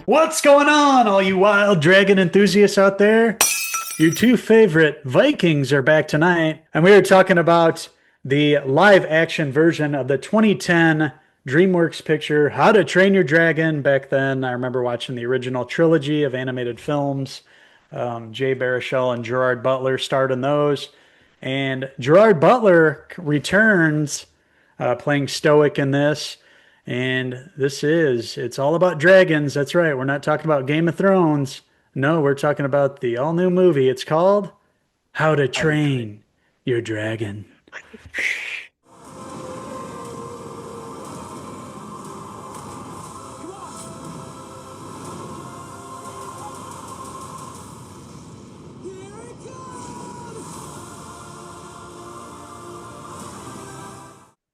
What's going on, all you wild dragon enthusiasts out there? Your two favorite Vikings are back tonight, and we are talking about the live action version of the 2010 DreamWorks picture, How to Train Your Dragon. Back then, I remember watching the original trilogy of animated films. Jay Baruchel and Gerard Butler starred in those. And Gerard Butler returns playing Stoic in this. And it's all about dragons. That's right. We're not talking about Game of Thrones. No, we're talking about the all new movie. It's called How to How to train. Train Your Dragon.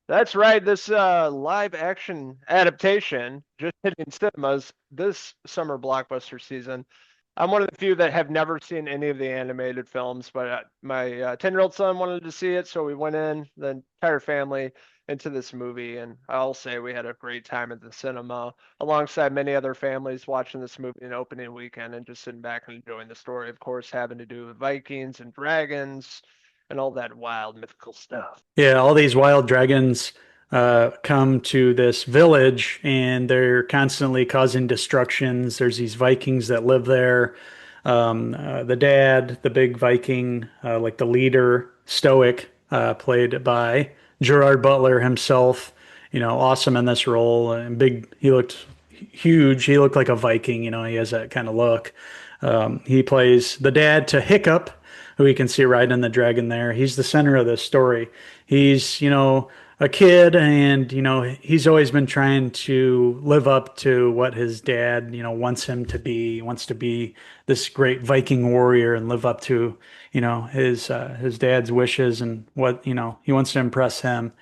That's right. This live action adaptation just hitting cinemas this summer blockbuster season. I'm one of the few that have never seen any of the animated films, but my 10-year-old son wanted to see it, so we went in, the entire family, into this movie. And I'll say we had a great time at the cinema alongside many other families watching this movie in opening weekend and just sitting back and enjoying the story, of course, having to do with Vikings and dragons and all that wild mythical stuff. Yeah, all these wild dragons come to this village and they're constantly causing destructions. There's these Vikings that live there. The dad, the big Viking, like the leader, Stoic, played by Gerard Butler himself. Awesome in this role. And big, he looked huge. He looked like a Viking. He has that kind of look. He plays the dad to Hiccup, who you can see riding the dragon there. He's the center of this story. He's, a kid and, he's always been trying to live up to what his dad, wants him to be. He wants to be this great Viking warrior and live up to, his dad's wishes and what, he wants to impress him.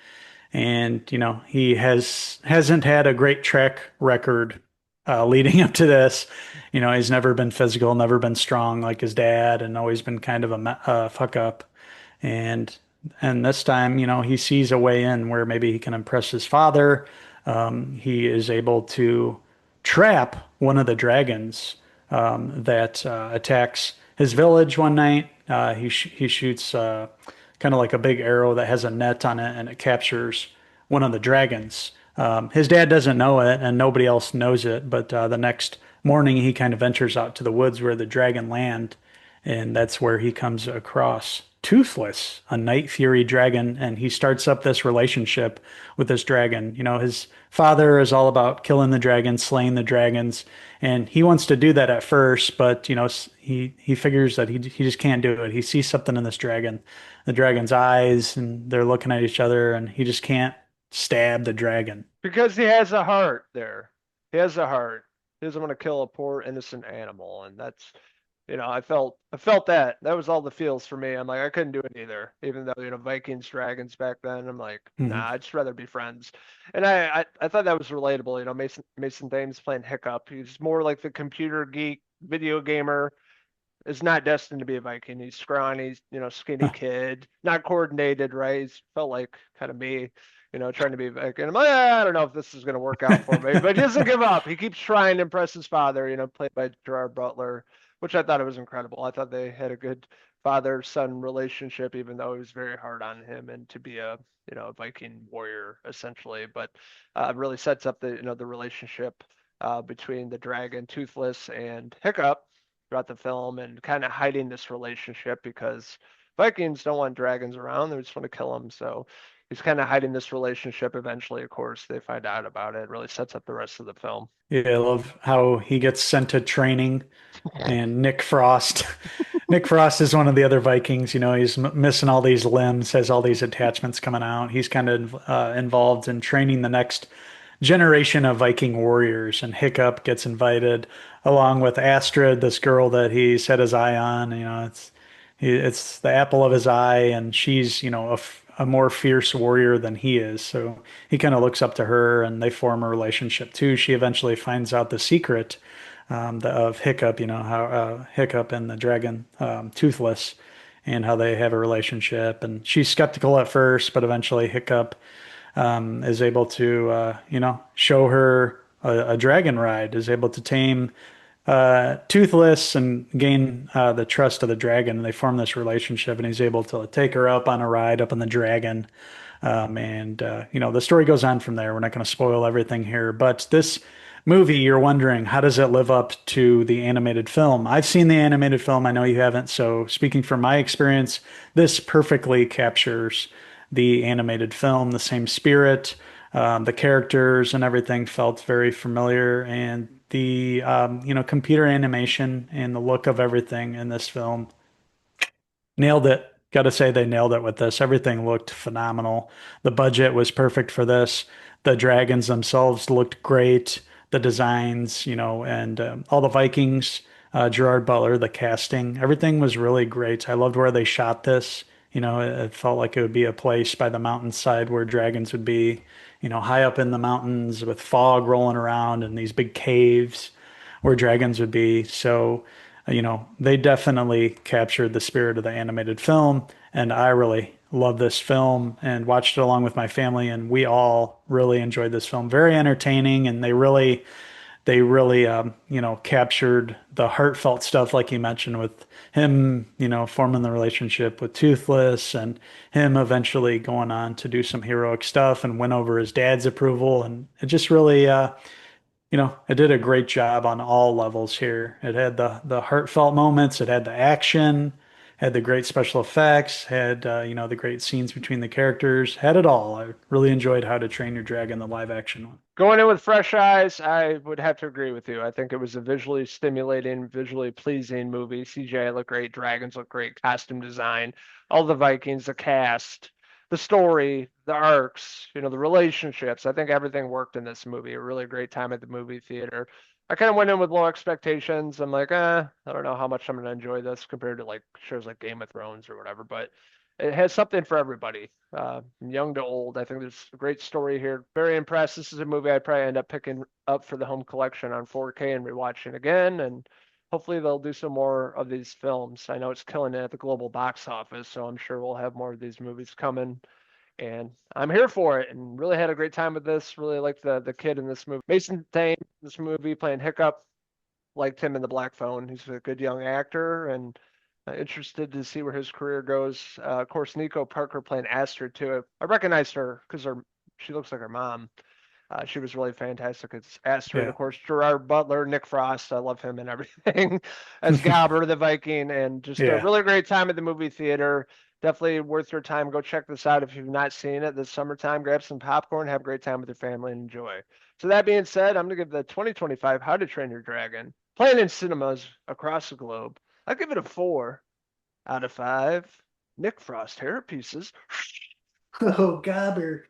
And, he hasn't had a great track record leading up to this. He's never been physical, never been strong like his dad, and always been kind of a fuck up. And and this time, he sees a way in where maybe he can impress his father. He is able to trap one of the dragons that attacks his village one night. He shoots kind of like a big arrow that has a net on it, and it captures one of the dragons. His dad doesn't know it, and nobody else knows it. But the next morning, he kind of ventures out to the woods where the dragon land, and that's where he comes across Toothless, a night fury dragon, and he starts up this relationship with this dragon. His father is all about killing the dragons, slaying the dragons, and he wants to do that at first, but he figures that he just can't do it. He sees something in this dragon, the dragon's eyes, and they're looking at each other, and he just can't stab the dragon. Because he has a heart there. He has a heart. He doesn't want to kill a poor innocent animal, and that's, I felt that. That was all the feels for me. I'm like, I couldn't do it either. Even though, Vikings, dragons back then, I'm like, Mhm. nah, I'd just rather be friends. And I thought that was relatable. Mason Thames playing Hiccup. He's more like the computer geek, video gamer. Is not destined to be a Viking. He's scrawny, skinny kid, not coordinated, right? He's felt like kind of me, trying to be a Viking. I'm like, I don't know if this is going to work out for me, but he doesn't give up. He keeps trying to impress his father, played by Gerard Butler, which I thought it was incredible. I thought they had a good father-son relationship, even though he was very hard on him and to be a Viking warrior essentially. But really sets up the relationship between the dragon Toothless and Hiccup throughout the film and kind of hiding this relationship because Vikings don't want dragons around. They just want to kill them. So he's kind of hiding this relationship. Eventually, of course, they find out about it. It really sets up the rest of the film. Yeah, I love how he gets sent to training and Nick Frost. Nick Frost is one of the other Vikings. He's missing all these limbs, has all these attachments coming out. He's kind of involved in training the next generation of Viking warriors. And Hiccup gets invited along with Astrid, this girl that he set his eye on. It's the apple of his eye, and she's a more fierce warrior than he is. So he kind of looks up to her, and they form a relationship too. She eventually finds out the secret of Hiccup, how Hiccup and the dragon Toothless, and how they have a relationship. And she's skeptical at first, but eventually Hiccup is able to, show her a dragon ride, is able to tame Toothless and gain the trust of the dragon. And they form this relationship, and he's able to take her up on a ride up on the dragon. The story goes on from there. We're not going to spoil everything here, but this movie, you're wondering, how does it live up to the animated film? I've seen the animated film. I know you haven't. So, speaking from my experience, this perfectly captures the animated film, the same spirit, the characters and everything felt very familiar, and the computer animation and the look of everything in this film nailed it. Got to say they nailed it with this. Everything looked phenomenal. The budget was perfect for this. The dragons themselves looked great. The designs, and all the Vikings, Gerard Butler, the casting, everything was really great. I loved where they shot this. It felt like it would be a place by the mountainside where dragons would be, high up in the mountains with fog rolling around and these big caves where dragons would be. So, they definitely captured the spirit of the animated film. And I really love this film and watched it along with my family. And we all really enjoyed this film. Very entertaining. And they really captured the heartfelt stuff, like you mentioned, with him, forming the relationship with Toothless and him eventually going on to do some heroic stuff and win over his dad's approval. And it just really, it did a great job on all levels here. It had the heartfelt moments, it had the action, had the great special effects, had the great scenes between the characters, had it all. I really enjoyed How to Train Your Dragon, the live action one. Going in with fresh eyes, I would have to agree with you. I think it was a visually stimulating, visually pleasing movie. CGI looked great, dragons look great, costume design, all the Vikings, the cast, the story, the arcs, the relationships. I think everything worked in this movie. A really great time at the movie theater. I kind of went in with low expectations. I'm like, I don't know how much I'm going to enjoy this compared to like shows like Game of Thrones or whatever, but it has something for everybody, young to old. I think there's a great story here. Very impressed. This is a movie I'd probably end up picking up for the home collection on 4K and rewatching again. And hopefully they'll do some more of these films. I know it's killing it at the global box office, so I'm sure we'll have more of these movies coming. And I'm here for it, and really had a great time with this. Really liked the kid in this movie, Mason Thames, this movie playing Hiccup. Liked him in The Black Phone. He's a good young actor, and interested to see where his career goes. Of course, Nico Parker playing Astrid too. I recognized her because she looks like her mom. She was really fantastic as Astrid. Yeah. Of course, Gerard Butler, Nick Frost. I love him and everything as Galber the Viking, and just a Yeah. really great time at the movie theater. Definitely worth your time. Go check this out if you've not seen it this summertime. Grab some popcorn, have a great time with your family, and enjoy. So that being said, I'm gonna give the 2025 How to Train Your Dragon, playing in cinemas across the globe. I'll give it a 4 out of 5. Nick Frost hair pieces. Oh, Gobber.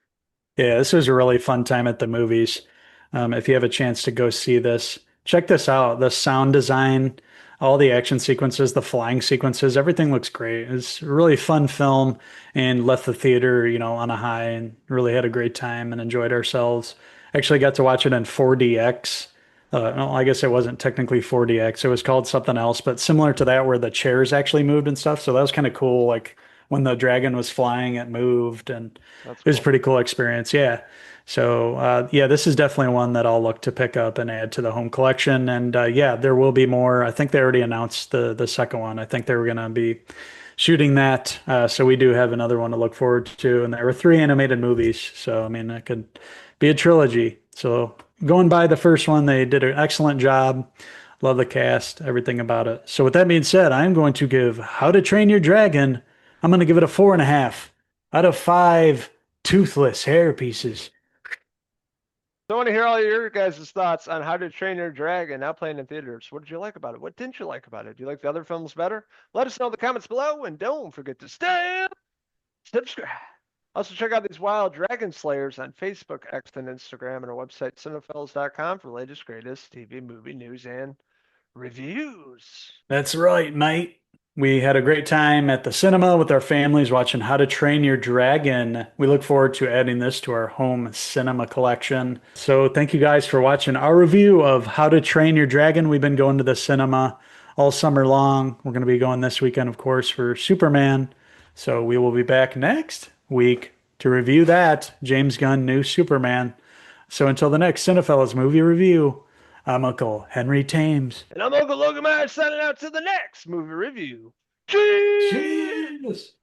Yeah, this was a really fun time at the movies. If you have a chance to go see this, check this out. The sound design, all the action sequences, the flying sequences, everything looks great. It's a really fun film and left the theater, on a high and really had a great time and enjoyed ourselves. Actually got to watch it in 4DX. No, I guess it wasn't technically 4DX. It was called something else, but similar to that where the chairs actually moved and stuff. So that was kind of cool. Like when the dragon was flying, it moved and That's it was a cool. pretty cool experience. Yeah. So, yeah, this is definitely one that I'll look to pick up and add to the home collection. And yeah, there will be more. I think they already announced the second one. I think they were going to be shooting that. So we do have another one to look forward to. And there were three animated movies. So, I mean, it could be a trilogy. So going by the first one, they did an excellent job. Love the cast, everything about it. So with that being said, I'm going to give How to Train Your Dragon. I'm going to give it a 4.5 out of 5 toothless hair pieces. So I want to hear all your guys' thoughts on How to Train Your Dragon now playing in theaters. What did you like about it? What didn't you like about it? Do you like the other films better? Let us know in the comments below, and don't forget to stay subscribe. Also, check out these wild dragon slayers on Facebook, X, and Instagram, and our website, Cinephellas.com, for the latest, greatest TV, movie news and reviews. That's right, mate. We had a great time at the cinema with our families watching How to Train Your Dragon. We look forward to adding this to our home cinema collection. So, thank you guys for watching our review of How to Train Your Dragon. We've been going to the cinema all summer long. We're going to be going this weekend, of course, for Superman. So, we will be back next week to review that James Gunn new Superman. So until the next Cinephellas movie review, I'm Uncle Henry Thames. And I'm Uncle Logan Myers signing out to the next movie review. Cheers! Cheers!